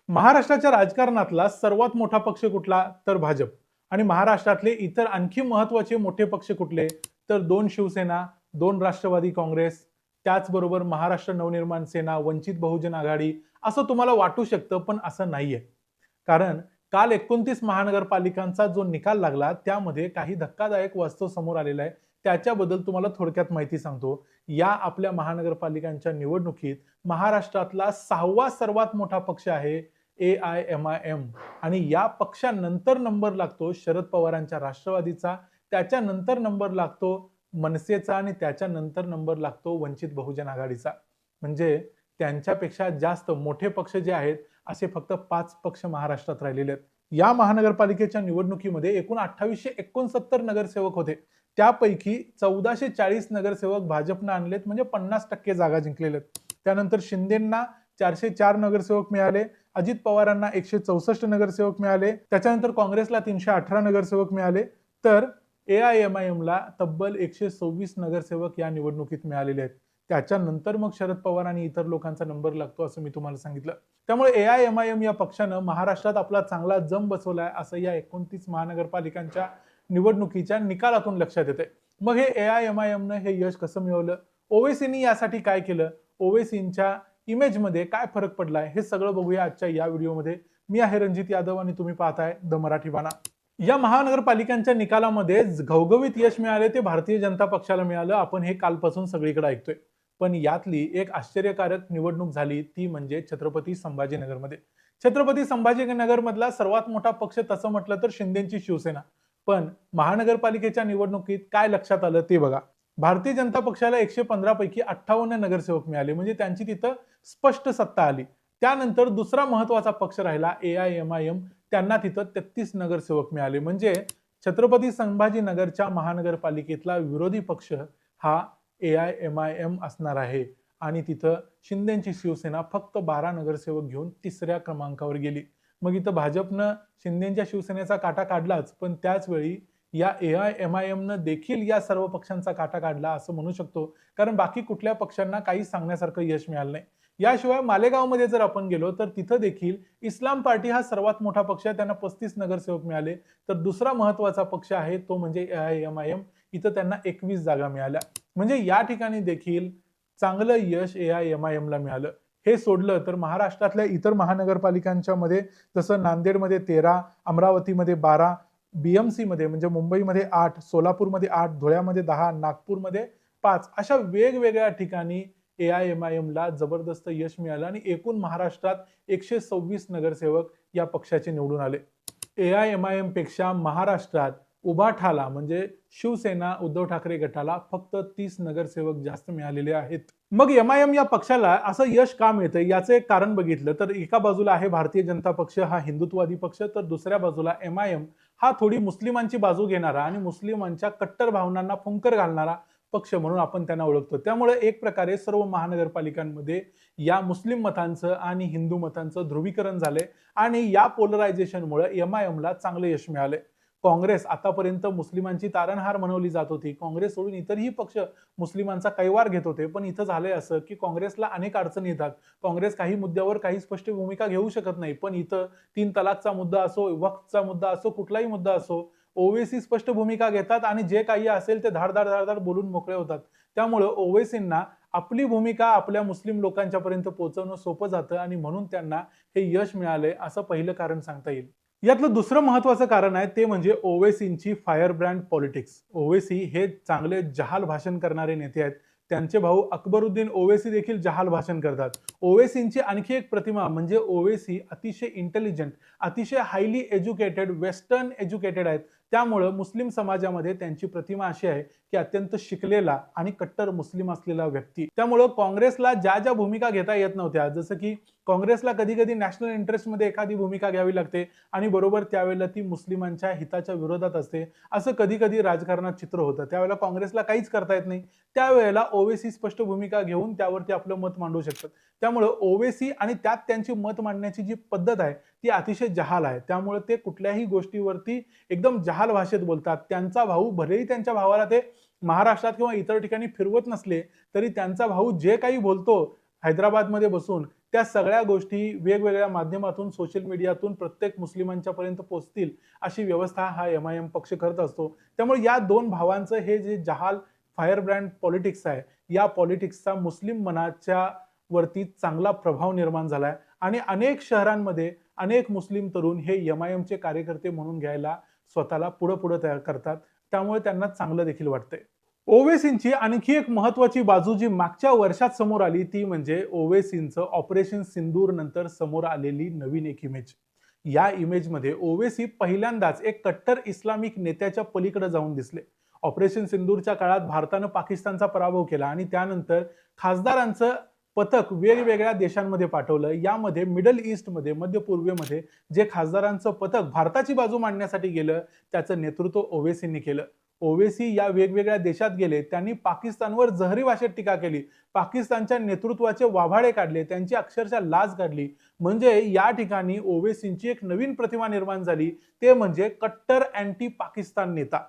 महाराष्ट्राच्या राजकारणातला सर्वात मोठा पक्ष कुठला तर भाजप आणि महाराष्ट्रातले इतर आणखी महत्वाचे मोठे पक्ष कुठले तर दोन शिवसेना, दोन राष्ट्रवादी काँग्रेस, त्याचबरोबर महाराष्ट्र नवनिर्माण सेना, वंचित बहुजन आघाडी असं तुम्हाला वाटू शकतं, पण असं नाहीये. कारण काल 29 महानगरपालिकांचा जो निकाल लागला त्यामध्ये काही धक्कादायक वास्तव समोर आलेलं आहे. त्याच्याबद्दल तुम्हाला थोडक्यात माहिती सांगतो. या आपल्या महानगरपालिकांच्या निवडणुकीत महाराष्ट्रातला 6वा सर्वात मोठा पक्ष आहे AIMIM आणि या पक्षानंतर नंबर लागतो शरद पवारांच्या राष्ट्रवादीचा, त्याच्यानंतर नंबर लागतो मनसेचा आणि त्याच्यानंतर नंबर लागतो वंचित बहुजन आघाडीचा. म्हणजे त्यांच्यापेक्षा जास्त मोठे पक्ष जे आहेत असे फक्त 5 पक्ष महाराष्ट्रात राहिलेले आहेत. या महानगरपालिकेच्या निवडणुकीमध्ये एकूण 2869 नगरसेवक होते. त्यापैकी 1440 नगरसेवक भाजपनं आणलेत, म्हणजे 50% जागा जिंकलेल्या आहेत. त्यानंतर शिंदेंना 404 नगरसेवक मिळाले, अजित पवारांना 164 नगरसेवक मिळाले, त्याच्यानंतर काँग्रेसला 318 नगरसेवक मिळाले, तर AIMIMला तब्बल 126 नगरसेवक या निवडणुकीत मिळालेले आहेत. त्याच्यानंतर मग शरद पवार आणि इतर लोकांचा नंबर लागतो असं मी तुम्हाला सांगितलं. त्यामुळे AIMIM या पक्षानं महाराष्ट्रात आपला चांगला जम बसवलाय असं या 29 महानगरपालिकांच्या निवडणुकीच्या निकालातून लक्षात येते. मग हे AIMIMनं हे यश कसं मिळवलं, ओवेसीनी यासाठी काय केलं, ओवेसींच्या इमेजमध्ये काय फरक पडलाय, हे सगळं बघूया आजच्या या व्हिडिओमध्ये. मी आहे रणजित यादव आणि तुम्ही पाहताय द मराठी बाणा. या महानगरपालिकांच्या निकालामध्ये घवघवीत यश मिळाले ते भारतीय जनता पक्षाला मिळालं. आपण हे कालपासून सगळीकडे ऐकतोय. पण यातली एक आश्चर्यकारक निवडणूक झाली ती म्हणजे छत्रपती संभाजीनगरमध्ये. छत्रपती संभाजीनगर मधला सर्वात मोठा पक्ष तसं म्हटलं तर शिंदेची शिवसेना. पण महानगरपालिकेच्या निवडणुकीत काय लक्षात आलं ते बघा. भारतीय जनता पक्षाला 115 पैकी 58 नगरसेवक मिळाले, म्हणजे त्यांची तिथं स्पष्ट सत्ता आली. त्यानंतर दुसरा महत्वाचा पक्ष राहिला AIMIM, त्यांना तिथं 33 नगरसेवक मिळाले. म्हणजे छत्रपती संभाजीनगरच्या महानगरपालिकेतला विरोधी पक्ष हा AIMIM असणार आहे आणि तिथं शिंदेची शिवसेना फक्त 12 नगरसेवक घेऊन तिसऱ्या क्रमांकावर गेली. मग इथं भाजपनं शिंदेच्या शिवसेनेचा काटा काढलाच, पण त्याच वेळी या AIMIMनं देखील या सर्व पक्षांचा काटा काढला असं म्हणू शकतो, कारण बाकी कुठल्या पक्षांना काही सांगण्यासारखं यश मिळालं नाही. याशिवाय मालेगावमध्ये जर आपण गेलो तर तिथं देखील इस्लाम पार्टी हा सर्वात मोठा पक्ष आहे, त्यांना 35 नगरसेवक मिळाले. तर दुसरा महत्वाचा पक्ष आहे तो म्हणजे AIMIM, इथं त्यांना 21 जागा मिळाल्या. म्हणजे या ठिकाणी देखील चांगलं यश AIMIMला मिळालं. हे सोडलं तर महाराष्ट्रातल्या इतर महानगरपालिकांच्या मध्ये जसं नांदेडमध्ये 13, अमरावतीमध्ये 12, BMC मध्ये म्हणजे मुंबईमध्ये 8, सोलापूरमध्ये 8, धुळ्यामध्ये 10, नागपूरमध्ये 5 अशा वेगवेगळ्या ठिकाणी AIMIMला जबरदस्त यश मिळालं आणि एकूण महाराष्ट्रात 126 नगरसेवक या पक्षाचे निवडून आले. AIMIM पेक्षा महाराष्ट्रात उभाठाला म्हणजे शिवसेना उद्धव ठाकरे गटाला फक्त 30 नगरसेवक जास्त मिळालेले आहेत. मग MIM या पक्षाला असं यश का मिळतं याचं एक कारण बघितलं तर एका बाजूला आहे भारतीय जनता पक्ष हा हिंदुत्ववादी पक्ष, तर दुसऱ्या बाजूला MIM हा थोडी मुस्लिमांची बाजू घेणारा आणि मुस्लिमांच्या कट्टर भावनांना फुंकर घालणारा पक्ष म्हणून आपण त्यांना ओळखतो. त्यामुळे एक प्रकारे सर्व महानगरपालिकांमध्ये या मुस्लिम मतांचं आणि हिंदू मतांचं ध्रुवीकरण झालंय आणि या पोलरायझेशनमुळे MIMला चांगले यश मिळाले. काँग्रेस आतापर्यंत मुस्लिमांची तारणहार म्हणवली जात होती. काँग्रेस सोडून इतरही पक्ष मुस्लिमांचा कैवार घेत होते, पण इथं झालंय असं की काँग्रेसला अनेक अडचणी येतात. काँग्रेस काही मुद्द्यावर काही स्पष्ट भूमिका घेऊ शकत नाही, पण इथं 3 तलाकचा मुद्दा असो, वक्फचा मुद्दा असो, कुठलाही मुद्दा असो, ओवेसी स्पष्ट भूमिका घेतात आणि जे काही असेल ते धाडधाड धाडधाड बोलून मोकळे होतात. त्यामुळे ओवेसींना आपली भूमिका आपल्या मुस्लिम लोकांच्या पर्यंत पोहोचवणं सोपं जातं आणि म्हणून त्यांना हे यश मिळालंय असं पहिलं कारण सांगता येईल. यातलं दुसरं महत्वाचं कारण आहे ते म्हणजे ओवेसींची फायर ब्रँड पॉलिटिक्स. ओवेसी हे चांगले जहाल भाषण करणारे नेते आहेत. त्यांचे भाऊ अकबरुद्दीन ओवेसी देखील जहाल भाषण करतात. ओवेसींची आणखी एक प्रतिमा म्हणजे ओवेसी अतिशय इंटेलिजंट, अतिशय हायली एज्युकेटेड, वेस्टर्न एज्युकेटेड आहेत. त्यामुळे मुस्लिम समाजामध्ये त्यांची प्रतिमा अशी आहे की अत्यंत शिकलेला आणि कट्टर मुस्लिम असलेला व्यक्ती. त्यामुळे काँग्रेसला ज्या ज्या भूमिका घेता येत नव्हत्या, जसं की काँग्रेसला कधी कधी नॅशनल इंटरेस्टमध्ये एखादी भूमिका घ्यावी लागते आणि बरोबर त्यावेळेला ती मुस्लिमांच्या हिताच्या विरोधात असते, असं कधी कधी राजकारणात चित्र होतं. त्यावेळेला काँग्रेसला काहीच करता येत नाही. त्यावेळेला ओवेसी स्पष्ट भूमिका घेऊन त्यावरती आपलं मत मांडू शकतात. त्यामुळे ओवेसी आणि त्यात त्यांची मत मांडण्याची जी पद्धत आहे ती अतिशय जहाल आहे. त्यामुळे ते कुठल्याही गोष्टीवरती एकदम जहाल भाषेत बोलतात. त्यांचा भाऊ भलेही त्यांच्या भावाला ते महाराष्ट्रात किंवा इतर ठिकाणी फिरवत नसले तरी त्यांचा भाऊ जे काही बोलतो हैदराबादमध्ये बसून त्या सगळ्या गोष्टी वेगवेगळ्या माध्यमातून सोशल मीडियातून प्रत्येक मुस्लिमांच्या पर्यंत पोहोचतील अशी व्यवस्था हा एमआयएम पक्ष करत असतो. त्यामुळे या दोन भावांचं हे जे जहाल फायर ब्रँड पॉलिटिक्स आहे, या पॉलिटिक्सचा मुस्लिम मनाच्या वरती चांगला प्रभाव निर्माण झालाय आणि अनेक शहरांमध्ये अनेक मुस्लिम तरुण हे एमआयएमचे कार्यकर्ते म्हणून घ्यायला स्वतःला पुढे पुढे तयार करतात. त्यामुळे त्यांना चांगलं देखील वाटतंय. ओवेसींची आणखी एक महत्वाची बाजू जी मागच्या वर्षात समोर आली ती म्हणजे ओवेसींचं ऑपरेशन सिंदूर नंतर समोर आलेली नवीन एक इमेज. या इमेजमध्ये ओवेसी पहिल्यांदाच एक कट्टर इस्लामिक नेत्याच्या पलीकडे जाऊन दिसले. ऑपरेशन सिंदूरच्या काळात भारतानं पाकिस्तानचा पराभव केला आणि त्यानंतर खासदारांचं पथक वेगवेगळ्या देशांमध्ये पाठवलं. यामध्ये मिडल ईस्टमध्ये, मध्य पूर्वेमध्ये जे खासदारांचं पथक भारताची बाजू मांडण्यासाठी गेलं त्याचं नेतृत्व ओवेसींनी केलं. ओवेसी या वेगवेगळ्या देशात गेले, त्यांनी पाकिस्तानवर जहरी भाषेत टीका केली, पाकिस्तानच्या नेतृत्वाचे वाभाडे काढले, त्यांची अक्षरशः लाज काढली. म्हणजे या ठिकाणी ओवेसींची एक नवीन प्रतिमा निर्माण झाली, ते म्हणजे कट्टर अँटी पाकिस्तान नेता.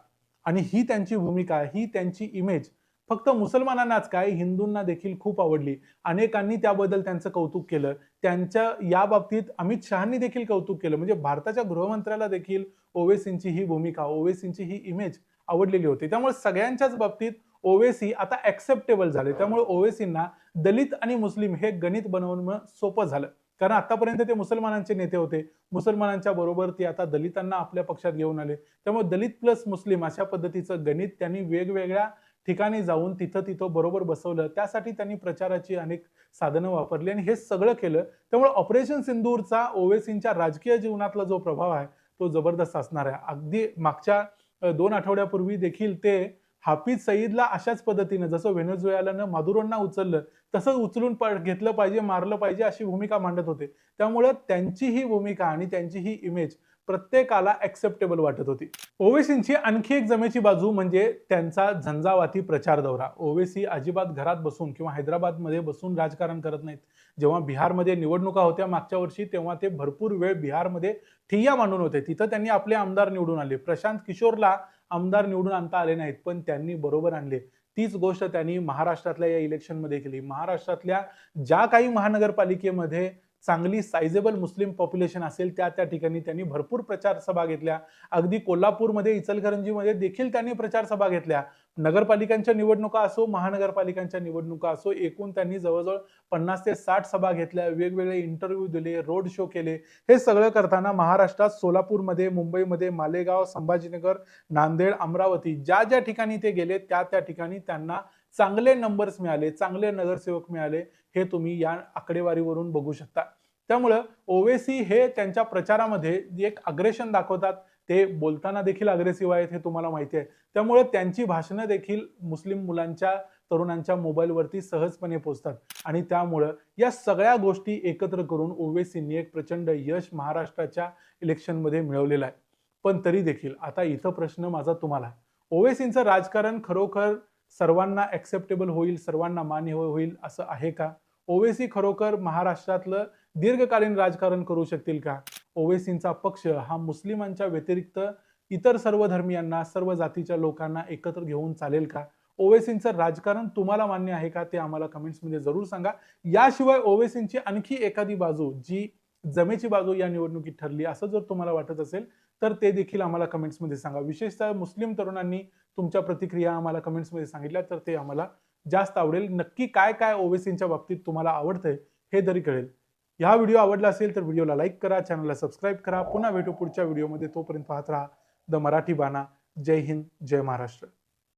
आणि ही त्यांची भूमिका, ही त्यांची इमेज फक्त मुसलमानांनाच काय हिंदूंना देखील खूप आवडली. अनेकांनी त्याबद्दल त्यांचं कौतुक केलं. त्यांच्या या बाबतीत अमित शहांनी देखील कौतुक केलं. म्हणजे भारताच्या गृहमंत्र्याला देखील ओवेसींची ही भूमिका, ओवेसींची ही इमेज आवडलेली होती. त्यामुळे सगळ्यांच्याच बाबतीत ओवेसी आता ऍक्सेप्टेबल झाले. त्यामुळे ओवेसींना दलित आणि मुस्लिम हे गणित बनवणं सोपं झालं. कारण आतापर्यंत ते मुसलमानांचे नेते होते, मुसलमानांच्या बरोबर ते आता दलितांना आपल्या पक्षात घेऊन आले. त्यामुळे दलित प्लस मुस्लिम अशा पद्धतीचं गणित त्यांनी वेगवेगळ्या ठिकाणी जाऊन तिथं बरोबर बसवलं. त्यासाठी त्यांनी प्रचाराची अनेक साधनं वापरली आणि हे सगळं केलं. त्यामुळे ऑपरेशन सिंदूरचा ओवेसींच्या राजकीय जीवनातला जो प्रभाव आहे तो जबरदस्त असणार आहे. अगदी मागच्या 2 आठवड्यापूर्वी देखील ते हाफिज सईदला अशाच पद्धतीने जसं व्हेनेझुएलानं मादुरोंना उचललं तसंच उचलून घेतलं पाहिजे, मारलं पाहिजे अशी भूमिका मांडत होते. त्यामुळे त्यांची ही भूमिका आणि त्यांची ही इमेज प्रत्येकाला ऍक्सेप्टेबल वाटत होती. ओवेसींची आणखी एक जमेची बाजू म्हणजे त्यांचा झंझावाती प्रचार दौरा. ओवेसी अजिबात घरात बसून किंवा हैदराबादमध्ये बसून राजकारण करत नाहीत. जेव्हा बिहारमध्ये निवडणुका होत्या मागच्या वर्षी तेव्हा ते भरपूर वेळ बिहारमध्ये ठिय्या मांडून होते. तिथं त्यांनी आपले आमदार निवडून आले. प्रशांत किशोरला आमदार निवडून आणता आले नाहीत, पण त्यांनी बरोबर आणले. तीच गोष्ट त्यांनी महाराष्ट्रातल्या या इलेक्शनमध्ये केली. महाराष्ट्रातल्या ज्या काही महानगरपालिकेमध्ये चांगली सायझेबल मुस्लिम पॉप्युलेशन असेल त्या ठिकाणी त्यांनी भरपूर प्रचार सभा घेतल्या. अगदी कोल्हापूरमध्ये, इचलकरंजीमध्ये देखील त्यांनी प्रचार सभा घेतल्या. नगरपालिकांच्या निवडणुका असो, महानगरपालिकांच्या निवडणुका असो, एकूण त्यांनी जवळजवळ 50 ते 60 सभा घेतल्या, वेगवेगळे इंटरव्ह्यू दिले, रोड शो केले. हे सगळं करताना महाराष्ट्रात सोलापूरमध्ये, मुंबईमध्ये, मालेगाव, संभाजीनगर, नांदेड, अमरावती ज्या ज्या ठिकाणी ते गेले त्या ठिकाणी त्यांना चांगले नंबर्स मिळाले, चांगले नगरसेवक मिळाले. हे तुम्ही या आकडेवारीवरून बघू शकता. त्यामुळं ओवेसी हे त्यांच्या प्रचारामध्ये एक अग्रेशन दाखवतात. ते बोलताना देखील अग्रेसिव्ह आहेत हे तुम्हाला माहिती आहे. त्यामुळे त्यांची भाषणं देखील मुस्लिम मुलांच्या, तरुणांच्या मोबाईलवरती सहजपणे पोहोचतात आणि त्यामुळं या सगळ्या गोष्टी एकत्र करून ओवेसींनी एक प्रचंड यश महाराष्ट्राच्या इलेक्शनमध्ये मिळवलेलं आहे. पण तरी देखील आता इथं प्रश्न माझा तुम्हाला आहे. ओवेसींचं राजकारण खरोखर सर्वांना ऍक्सेप्टेबल होईल, सर्वांना मान्य होईल असं आहे का? ओवेसी खरोखर महाराष्ट्रातलं दीर्घकालीन राजकारण करू शकतील का? ओवेसींचा पक्ष हा मुस्लिमांच्या व्यतिरिक्त इतर सर्व धर्मियांना, सर्व जातीच्या लोकांना एकत्र घेऊन चालेल का? ओवेसींचं राजकारण तुम्हाला मान्य आहे का? ते आम्हाला कमेंट्समध्ये जरूर सांगा. याशिवाय ओवेसींची आणखी एखादी बाजू जी जमेची बाजू या निवडणुकीत ठरली असं जर तुम्हाला वाटत असेल तर ते देखील आम्हाला कमेंट्समध्ये सांगा. विशेषतः मुस्लिम तरुणांनी तुमच्या प्रतिक्रिया आम्हाला कमेंट्समध्ये सांगितल्या तर ते आम्हाला जास्त आवडेल. नक्की काय काय ओवेसींच्या बाबतीत तुम्हाला आवडतंय हे तरी कळेल. हा व्हिडिओ आवडला असेल तर व्हिडिओला लाईक करा, चॅनलला सबस्क्राईब करा. पुन्हा भेटू पुढच्या व्हिडिओमध्ये. तोपर्यंत पाहत राहा द मराठी बाणा. जय हिंद, जय महाराष्ट्र.